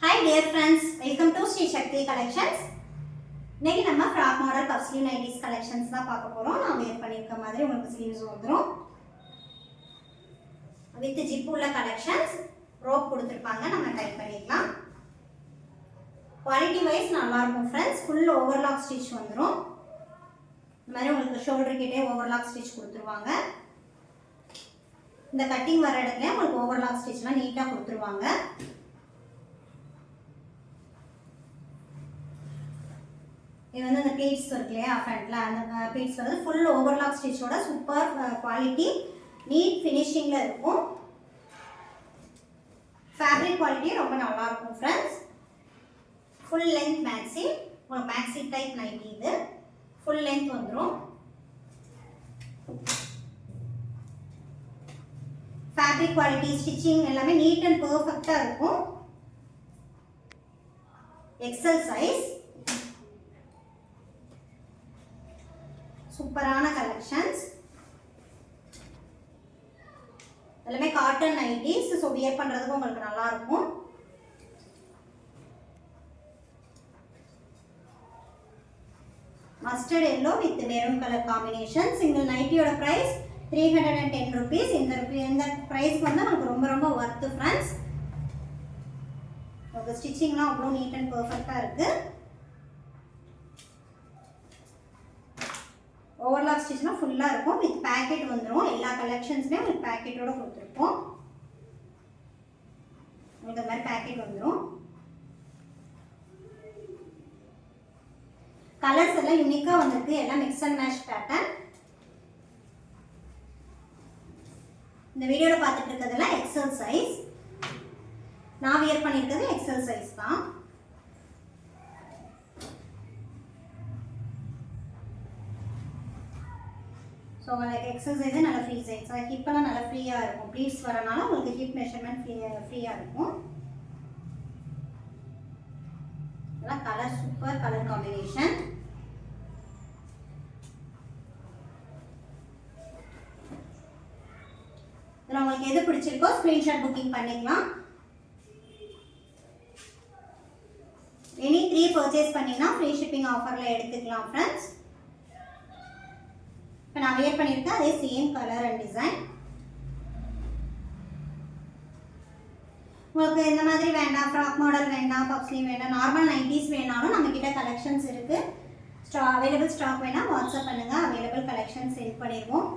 Hi dear friends, welcome to Sri Shakti Collections. இன்னைக்கு நம்ம frock model puff sleeve nighties collections தான் பார்க்க போறோம். நான் வேர் பண்ணிருக்க மாதிரி உங்களுக்கு ஸ்லீவ்ஸ் வந்துரும். வித் ஜிப் உள்ள கலெக்ஷன்ஸ், ரோப் கொடுத்திருப்பாங்க, நம்ம டைப் பண்ணிக்கலாம். குவாலிட்டி வைஸ் நல்லா இருக்கும் फ्रेंड्स. ஃபுல் ஓவர்லாக் ஸ்டிட்ச் வந்துரும். இந்த மாதிரி உங்களுக்கு ஷோல்டர் கிட்டே ஓவர்லாக் ஸ்டிட்ச் கொடுத்துருவாங்க. இந்த கட்டிங் வர இடத்துல உங்களுக்கு ஓவர்லாக் ஸ்டிட்ச்லாம் நீட்டா கொடுத்துருவாங்க. இது வந்து அந்த ப்ளீட்ஸ் இருக்கு இல்லையா ஃப்ரண்ட்ல, அந்த ப்ளீட்ஸ் வந்து ஃபுல் ஓவர்லாக் ஸ்டிச்சோட சூப்பர் குவாலிட்டி, நீட் ஃபினிஷிங்ல இருக்கும். ஃபேப்ரிக் குவாலிட்டி ரொம்ப நல்லா இருக்கும் ஃப்ரெண்ட்ஸ். ஃபுல் லென்த் மேக்ஸி, ஒரு மேக்ஸி டைப் நைட்டி. இது ஃபுல் லென்த் வந்துடும். ஃபேப்ரிக் குவாலிட்டி, ஸ்டிச்சிங் எல்லாமே நீட் அண்ட் பர்ஃபெக்டா இருக்கும். எக்ஸல் சைஸ், சூப்பரான கலெக்ஷன்ஸ். எல்லாமே காட்டன் நைட்டிஸ், ஸோ வியர் பண்ணுறதுக்கு உங்களுக்கு நல்லா இருக்கும். Mustard yellow with maroon colour combination. Single நைட்டியோட ப்ரைஸ் 310 rupees. இந்த ப்ரைஸ்க்கு வந்து நமக்கு ரொம்ப ரொம்ப ஒர்த்து ஃப்ரெண்ட்ஸ். உங்களுக்கு ஸ்டிச்சிங்லாம் அவ்வளோ நீட் அண்ட் பர்ஃபெக்டாக இருக்குது. ஓவர்லாக் ஸ்டிச்னா ஃபுல்லாக இருக்கும். வித் பேக்கெட் வந்துடும். எல்லா கலெக்ஷன்ஸுமே உங்களுக்கு பேக்கெட்டோட கொடுத்துருப்போம். உங்களுக்கு இந்த மாதிரி பேக்கெட் வந்துடும். கலர்ஸ் எல்லாம் யூனிக்காக வந்திருக்கு. எல்லாம் மிக்ஸ் அண்ட் மேட்ச் பேட்டர்ன். இந்த வீடியோவில் பார்த்துட்டு இருக்கிறதெல்லாம் எக்ஸல் சைஸ். நான் வியர் பண்ணியிருக்கிறது எக்ஸல் சைஸ் தான். ஸோ உங்களுக்கு எக்ஸல் சைஸே நல்ல ஃப்ரீ சைஸ். ஹிப்பெல்லாம் நல்லா ஃப்ரீயாக இருக்கும். ப்ளீட்ஸ் வரனால உங்களுக்கு ஹிப் மெஷர்மெண்ட் ஃப்ரீயாக இருக்கும். இதெல்லாம் கலர் சூப்பர் கலர் காம்பினேஷன். இதில் உங்களுக்கு எது பிடிச்சிருக்கோ ஸ்க்ரீன்ஷாட் புக்கிங் பண்ணிக்கலாம். எனி 3 பர்ச்சேஸ் பண்ணிங்கன்னா ஃப்ரீ ஷிப்பிங் ஆஃபரில் எடுத்துக்கலாம் ஃப்ரெண்ட்ஸ். இப்போ நான் வியர் பண்ணியிருக்கேன் அதே சேம் கலர் அண்ட் டிசைன். உங்களுக்கு இந்த மாதிரி வேண்டாம், ஃப்ராக் மாடல் வேண்டாம், பஃப் ஸ்லீவ் வேண்டாம், நார்மல் நைட்டிஸ் வேணாலும் நம்மக்கிட்ட கலெக்ஷன்ஸ் இருக்குது. அவைலபிள் ஸ்டாக் வேணால் வாட்ஸ்அப் பண்ணுங்கள். அவைலபிள் கலெக்ஷன்ஸ் சென்ட் பண்ணிடுவோம்.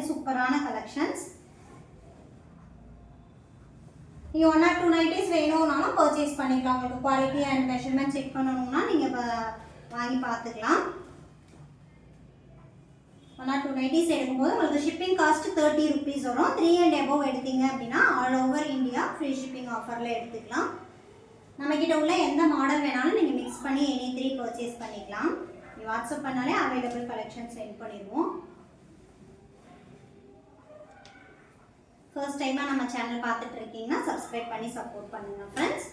சூப்பரான கலெக்ஷன்ஸ். நீங்கள் 1 or 2 நைட்டிஸ் வேணும்னாலும் பர்ச்சேஸ் பண்ணிக்கலாம். உங்களுக்கு குவாலிட்டி அண்ட் மெஷர்மெண்ட் செக் பண்ணணும்னா நீங்கள் வாங்கி பார்த்துக்கலாம். 1 or 2 நைட்டிஸ் எடுக்கும்போது உங்களுக்கு ஷிப்பிங் காஸ்ட் 30 rupees வரும். 3 and above எடுத்தீங்க அப்படின்னா all over India free shipping ஆஃபரில் எடுத்துக்கலாம். நம்மக்கிட்ட உள்ள எந்த மாடல் வேணாலும் நீங்கள் மிக்ஸ் பண்ணி எனி 3 பர்ச்சேஸ் பண்ணிக்கலாம். நீங்கள் வாட்ஸ்அப் பண்ணாலே அவைலபிள் கலெக்ஷன் சென்ட் பண்ணிடுவோம். ஃபர்ஸ்ட் டைமாக நம்ம சேனல் பார்த்துட்டு இருக்கீங்கன்னா சப்ஸ்கிரைப் பண்ணி சப்போர்ட் பண்ணுங்கள் ஃப்ரெண்ட்ஸ்.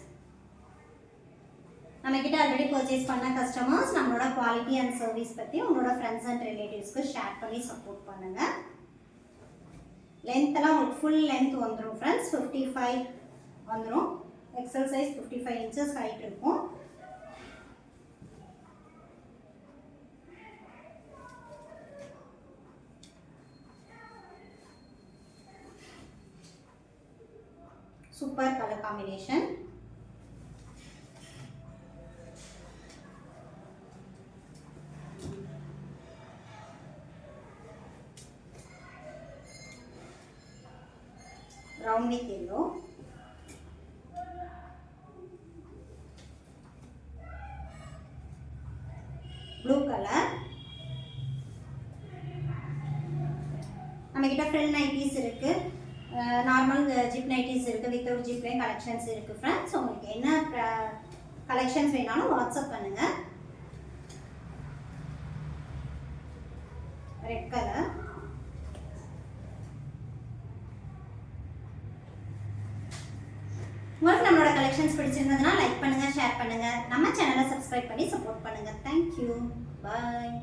நம்மக்கிட்ட ஆல்ரெடி பர்ச்சேஸ் பண்ண கஸ்டமர்ஸ் நம்மளோட குவாலிட்டி அண்ட் சர்வீஸ் பற்றி உங்களோட ஃப்ரெண்ட்ஸ் அண்ட் ரிலேட்டிவ்ஸ்க்கு ஷேர் பண்ணி சப்போர்ட் பண்ணுங்கள். லென்த்தெல்லாம் உங்களுக்கு ஃபுல் லென்த் வந்துடும் ஃப்ரெண்ட்ஸ். 55 வந்துடும். எக்ஸல் சைஸ் 55 inches ஹைட் இருக்கும். Super color combination. Brown with yellow. Blue color. நம்மகிட்ட ஃப்ரில் நைட்டிஸ் இருக்கு, நார்மல் ஜிப் நைட்டிஸ் இருக்குது, வித்தவுட் ஜிப்லேயும் கலெக்ஷன்ஸ் இருக்குது ஃப்ரெண்ட்ஸ். உங்களுக்கு என்ன கலெக்ஷன்ஸ் வேணாலும் வாட்ஸ்அப் பண்ணுங்கள். Red colour. உங்களுக்கு நம்மளோட கலெக்ஷன்ஸ் பிடிச்சிருந்ததுன்னா லைக் பண்ணுங்கள், ஷேர் பண்ணுங்கள், நம்ம சேனலை சப்ஸ்கிரைப் பண்ணி சப்போர்ட் பண்ணுங்கள். தேங்க்யூ, பாய்.